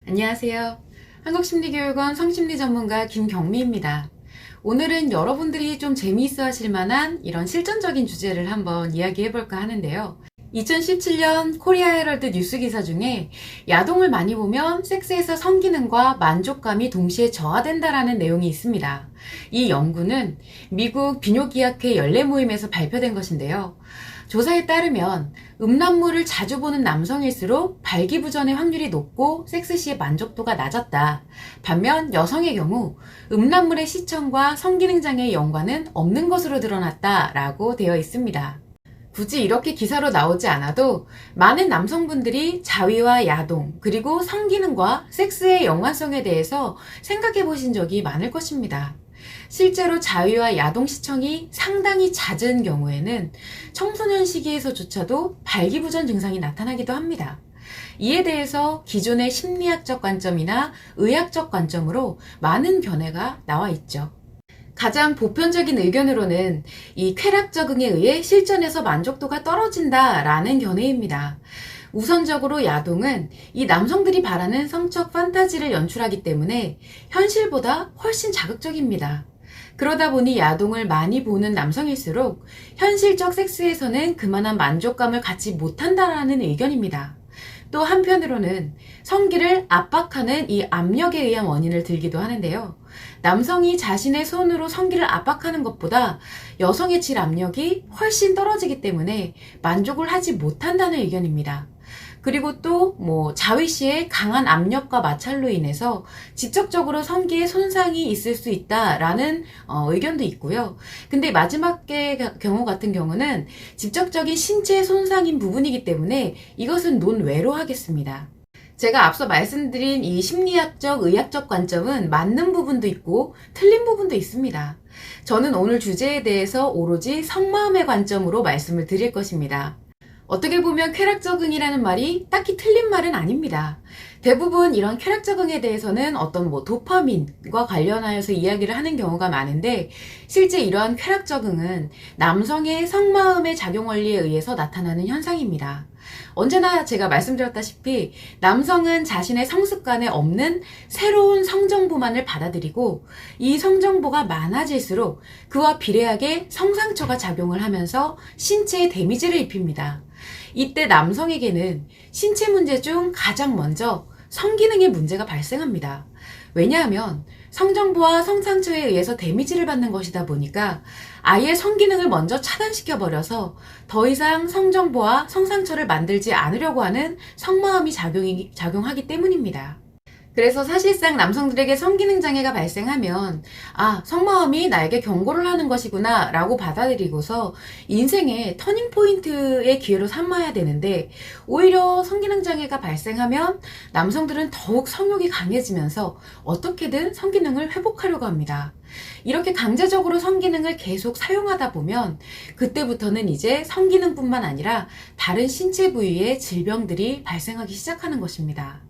안녕하세요. 한국심리교육원 성심리 전문가 김경미입니다. 오늘은 여러분들이 좀 재미있어 하실 만한 이런 실전적인 주제를 한번 이야기해 볼까 하는데요. 2017년 코리아 헤럴드 뉴스 기사 중에 야동을 많이 보면 섹스에서 성기능과 만족감이 동시에 저하된다라는 내용이 있습니다. 이 연구는 미국 비뇨기학회 연례 모임에서 발표된 것인데요. 조사에 따르면 음란물을 자주 보는 남성일수록 발기부전의 확률이 높고 섹스 시의 만족도가 낮았다. 반면 여성의 경우 음란물의 시청과 성기능 장애의 연관은 없는 것으로 드러났다라고 되어 있습니다. 굳이 이렇게 기사로 나오지 않아도 많은 남성분들이 자위와 야동, 그리고 성기능과 섹스의 연관성에 대해서 생각해 보신 적이 많을 것입니다. 실제로 자위와 야동 시청이 상당히 잦은 경우에는 청소년 시기에서조차도 발기부전 증상이 나타나기도 합니다. 이에 대해서 기존의 심리학적 관점이나 의학적 관점으로 많은 견해가 나와 있죠. 가장 보편적인 의견으로는 이 쾌락 적응에 의해 실전에서 만족도가 떨어진다라는 견해입니다. 우선적으로 야동은 이 남성들이 바라는 성적 판타지를 연출하기 때문에 현실보다 훨씬 자극적입니다. 그러다 보니 야동을 많이 보는 남성일수록 현실적 섹스에서는 그만한 만족감을 갖지 못한다라는 의견입니다. 또 한편으로는 성기를 압박하는 이 압력에 의한 원인을 들기도 하는데요. 남성이 자신의 손으로 성기를 압박하는 것보다 여성의 질 압력이 훨씬 떨어지기 때문에 만족을 하지 못한다는 의견입니다. 그리고 또 자위 시의 강한 압력과 마찰로 인해서 직접적으로 성기에 손상이 있을 수 있다라는 의견도 있고요. 근데 마지막의 경우 같은 경우는 직접적인 신체 손상인 부분이기 때문에 이것은 논외로 하겠습니다. 제가 앞서 말씀드린 이 심리학적, 의학적 관점은 맞는 부분도 있고 틀린 부분도 있습니다. 저는 오늘 주제에 대해서 오로지 속마음의 관점으로 말씀을 드릴 것입니다. 어떻게 보면 쾌락 적응이라는 말이 딱히 틀린 말은 아닙니다. 대부분 이런 쾌락 적응에 대해서는 어떤 도파민과 관련하여서 이야기를 하는 경우가 많은데, 실제 이러한 쾌락 적응은 남성의 성마음의 작용 원리에 의해서 나타나는 현상입니다. 언제나 제가 말씀드렸다시피 남성은 자신의 성습관에 없는 새로운 성정보만을 받아들이고, 이 성정보가 많아질수록 그와 비례하게 성상처가 작용을 하면서 신체에 데미지를 입힙니다. 이때 남성에게는 신체 문제 중 가장 먼저 성기능의 문제가 발생합니다. 왜냐하면 성정보와 성상처에 의해서 데미지를 받는 것이다 보니까 아예 성기능을 먼저 차단시켜버려서 더 이상 성정보와 성상처를 만들지 않으려고 하는 성마음이 작용하기 때문입니다. 그래서 사실상 남성들에게 성기능 장애가 발생하면 성마음이 나에게 경고를 하는 것이구나 라고 받아들이고서 인생의 터닝포인트의 기회로 삼아야 되는데, 오히려 성기능 장애가 발생하면 남성들은 더욱 성욕이 강해지면서 어떻게든 성기능을 회복하려고 합니다. 이렇게 강제적으로 성기능을 계속 사용하다 보면 그때부터는 이제 성기능뿐만 아니라 다른 신체 부위에 질병들이 발생하기 시작하는 것입니다.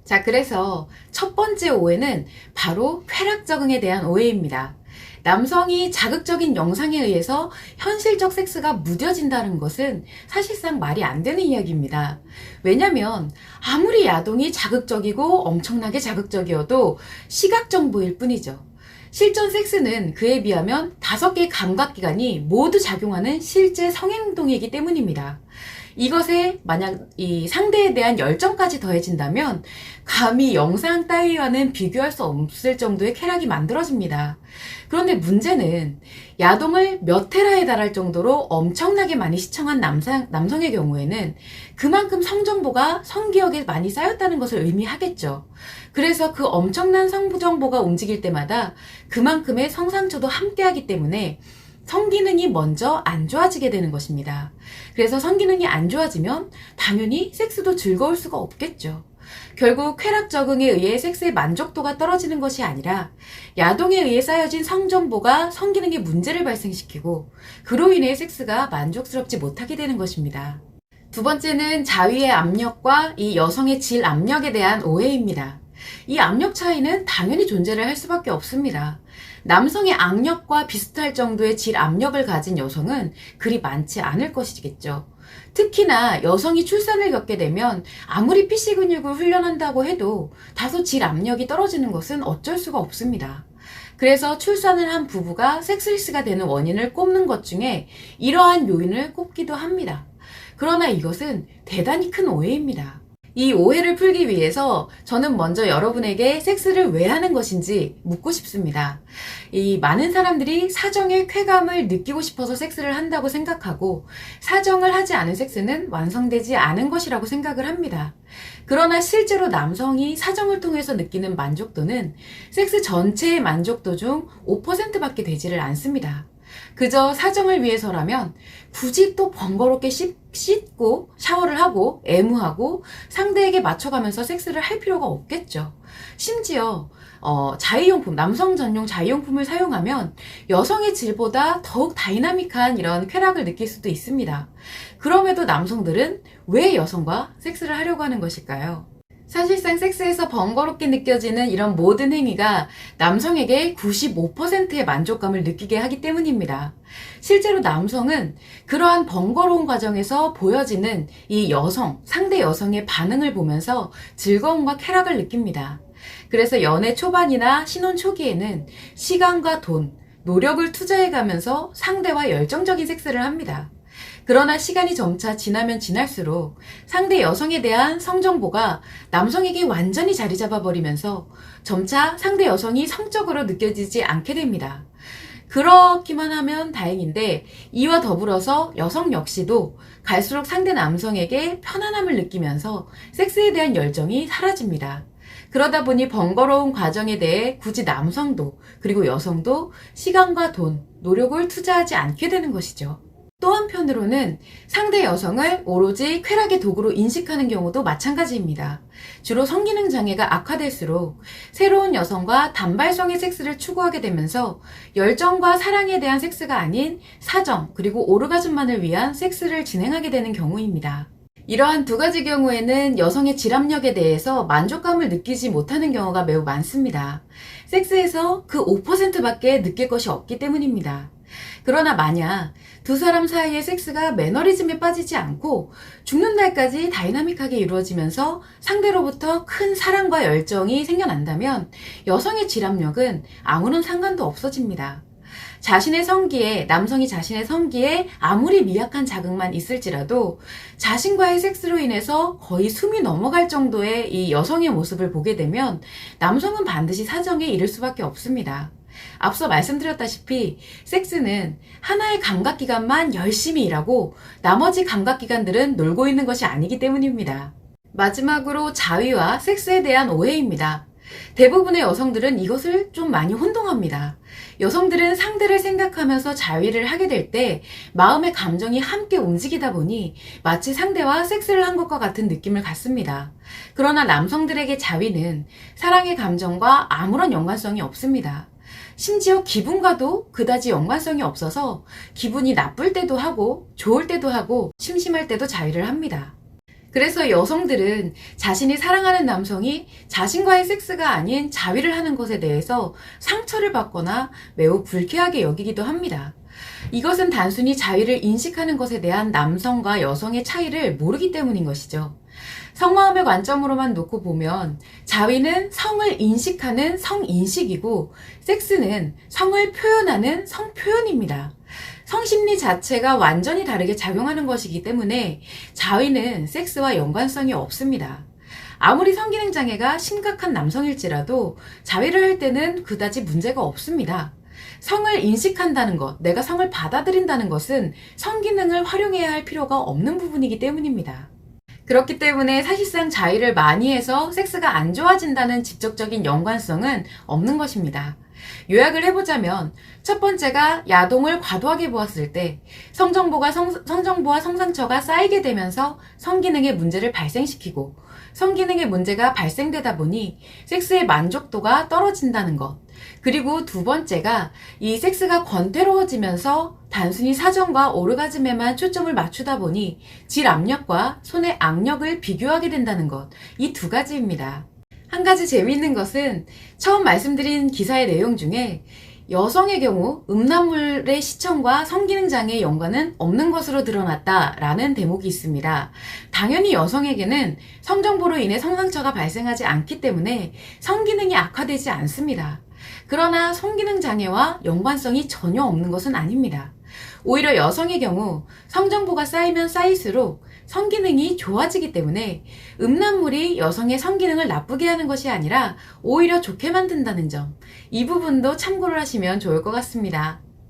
자, 그래서 첫 번째 오해는 바로 쾌락 적응에 대한 오해입니다. 남성이 자극적인 영상에 의해서 현실적 섹스가 무뎌진다는 것은 사실상 말이 안 되는 이야기입니다. 왜냐면 아무리 야동이 자극적이고 엄청나게 자극적이어도 시각 정보일 뿐이죠. 실전 섹스는 그에 비하면 5개의 감각기관이 모두 작용하는 실제 성행동이기 때문입니다. 이것에 만약 이 상대에 대한 열정까지 더해진다면 감히 영상 따위와는 비교할 수 없을 정도의 쾌락이 만들어집니다. 그런데 문제는 야동을 몇 테라에 달할 정도로 엄청나게 많이 시청한 남성의 경우에는 그만큼 성정보가 성기억에 많이 쌓였다는 것을 의미하겠죠. 그래서 그 엄청난 성정보가 움직일 때마다 그만큼의 성상처도 함께하기 때문에 성기능이 먼저 안 좋아지게 되는 것입니다. 그래서 성기능이 안 좋아지면 당연히 섹스도 즐거울 수가 없겠죠. 결국 쾌락 적응에 의해 섹스의 만족도가 떨어지는 것이 아니라 야동에 의해 쌓여진 성정보가 성기능에 문제를 발생시키고, 그로 인해 섹스가 만족스럽지 못하게 되는 것입니다. 두 번째는 자위의 압력과 이 여성의 질 압력에 대한 오해입니다. 이 압력 차이는 당연히 존재를 할 수밖에 없습니다. 남성의 악력과 비슷할 정도의 질 압력을 가진 여성은 그리 많지 않을 것이겠죠. 특히나 여성이 출산을 겪게 되면 아무리 피시 근육을 훈련한다고 해도 다소 질 압력이 떨어지는 것은 어쩔 수가 없습니다. 그래서 출산을 한 부부가 섹스리스가 되는 원인을 꼽는 것 중에 이러한 요인을 꼽기도 합니다. 그러나 이것은 대단히 큰 오해입니다. 이 오해를 풀기 위해서 저는 먼저 여러분에게 섹스를 왜 하는 것인지 묻고 싶습니다. 이 많은 사람들이 사정의 쾌감을 느끼고 싶어서 섹스를 한다고 생각하고 사정을 하지 않은 섹스는 완성되지 않은 것이라고 생각을 합니다. 그러나 실제로 남성이 사정을 통해서 느끼는 만족도는 섹스 전체의 만족도 중 5%밖에 되지를 않습니다. 그저 사정을 위해서라면 굳이 또 번거롭게 씻고 샤워를 하고 애무하고 상대에게 맞춰가면서 섹스를 할 필요가 없겠죠. 심지어 자위용품, 남성 전용 자위용품을 사용하면 여성의 질보다 더욱 다이나믹한 이런 쾌락을 느낄 수도 있습니다. 그럼에도 남성들은 왜 여성과 섹스를 하려고 하는 것일까요? 사실상 섹스에서 번거롭게 느껴지는 이런 모든 행위가 남성에게 95%의 만족감을 느끼게 하기 때문입니다. 실제로 남성은 그러한 번거로운 과정에서 보여지는 이 상대 여성의 반응을 보면서 즐거움과 쾌락을 느낍니다. 그래서 연애 초반이나 신혼 초기에는 시간과 돈, 노력을 투자해가면서 상대와 열정적인 섹스를 합니다. 그러나 시간이 점차 지나면 지날수록 상대 여성에 대한 성정보가 남성에게 완전히 자리 잡아버리면서 점차 상대 여성이 성적으로 느껴지지 않게 됩니다. 그렇기만 하면 다행인데 이와 더불어서 여성 역시도 갈수록 상대 남성에게 편안함을 느끼면서 섹스에 대한 열정이 사라집니다. 그러다 보니 번거로운 과정에 대해 굳이 남성도 그리고 여성도 시간과 돈, 노력을 투자하지 않게 되는 것이죠. 또 한편으로는 상대 여성을 오로지 쾌락의 도구로 인식하는 경우도 마찬가지입니다. 주로 성기능 장애가 악화될수록 새로운 여성과 단발성의 섹스를 추구하게 되면서 열정과 사랑에 대한 섹스가 아닌 사정 그리고 오르가즘만을 위한 섹스를 진행하게 되는 경우입니다. 이러한 두 가지 경우에는 여성의 질압력에 대해서 만족감을 느끼지 못하는 경우가 매우 많습니다. 섹스에서 그 5%밖에 느낄 것이 없기 때문입니다. 그러나 만약 두 사람 사이의 섹스가 매너리즘에 빠지지 않고 죽는 날까지 다이나믹하게 이루어지면서 상대로부터 큰 사랑과 열정이 생겨난다면 여성의 질압력은 아무런 상관도 없어집니다. 남성이 자신의 성기에 아무리 미약한 자극만 있을지라도 자신과의 섹스로 인해서 거의 숨이 넘어갈 정도의 이 여성의 모습을 보게 되면 남성은 반드시 사정에 이를 수밖에 없습니다. 앞서 말씀드렸다시피 섹스는 하나의 감각기관만 열심히 일하고 나머지 감각기관들은 놀고 있는 것이 아니기 때문입니다. 마지막으로 자위와 섹스에 대한 오해입니다. 대부분의 여성들은 이것을 좀 많이 혼동합니다. 여성들은 상대를 생각하면서 자위를 하게 될 때 마음의 감정이 함께 움직이다 보니 마치 상대와 섹스를 한 것과 같은 느낌을 갖습니다. 그러나 남성들에게 자위는 사랑의 감정과 아무런 연관성이 없습니다. 심지어 기분과도 그다지 연관성이 없어서 기분이 나쁠 때도 하고 좋을 때도 하고 심심할 때도 자위를 합니다. 그래서 여성들은 자신이 사랑하는 남성이 자신과의 섹스가 아닌 자위를 하는 것에 대해서 상처를 받거나 매우 불쾌하게 여기기도 합니다. 이것은 단순히 자위를 인식하는 것에 대한 남성과 여성의 차이를 모르기 때문인 것이죠. 성마음의 관점으로만 놓고 보면 자위는 성을 인식하는 성인식이고 섹스는 성을 표현하는 성표현입니다. 성심리 자체가 완전히 다르게 작용하는 것이기 때문에 자위는 섹스와 연관성이 없습니다. 아무리 성기능 장애가 심각한 남성일지라도 자위를 할 때는 그다지 문제가 없습니다. 성을 인식한다는 것, 내가 성을 받아들인다는 것은 성기능을 활용해야 할 필요가 없는 부분이기 때문입니다. 그렇기 때문에 사실상 자위를 많이 해서 섹스가 안 좋아진다는 직접적인 연관성은 없는 것입니다. 요약을 해보자면 첫 번째가 야동을 과도하게 보았을 때 성정보와 성상처가 쌓이게 되면서 성기능의 문제를 발생시키고 성기능의 문제가 발생되다 보니 섹스의 만족도가 떨어진다는 것. 그리고 두 번째가 이 섹스가 권태로워지면서 단순히 사정과 오르가즘에만 초점을 맞추다 보니 질 압력과 손의 악력을 비교하게 된다는 것. 이 두 가지입니다. 한 가지 재미있는 것은 처음 말씀드린 기사의 내용 중에 여성의 경우 음란물의 시청과 성기능 장애의 연관은 없는 것으로 드러났다라는 대목이 있습니다. 당연히 여성에게는 성정보로 인해 성상처가 발생하지 않기 때문에 성기능이 악화되지 않습니다. 그러나 성기능 장애와 연관성이 전혀 없는 것은 아닙니다. 오히려 여성의 경우 성정보가 쌓이면 쌓일수록 성기능이 좋아지기 때문에 음란물이 여성의 성기능을 나쁘게 하는 것이 아니라 오히려 좋게 만든다는 점, 이 부분도 참고를 하시면 좋을 것 같습니다.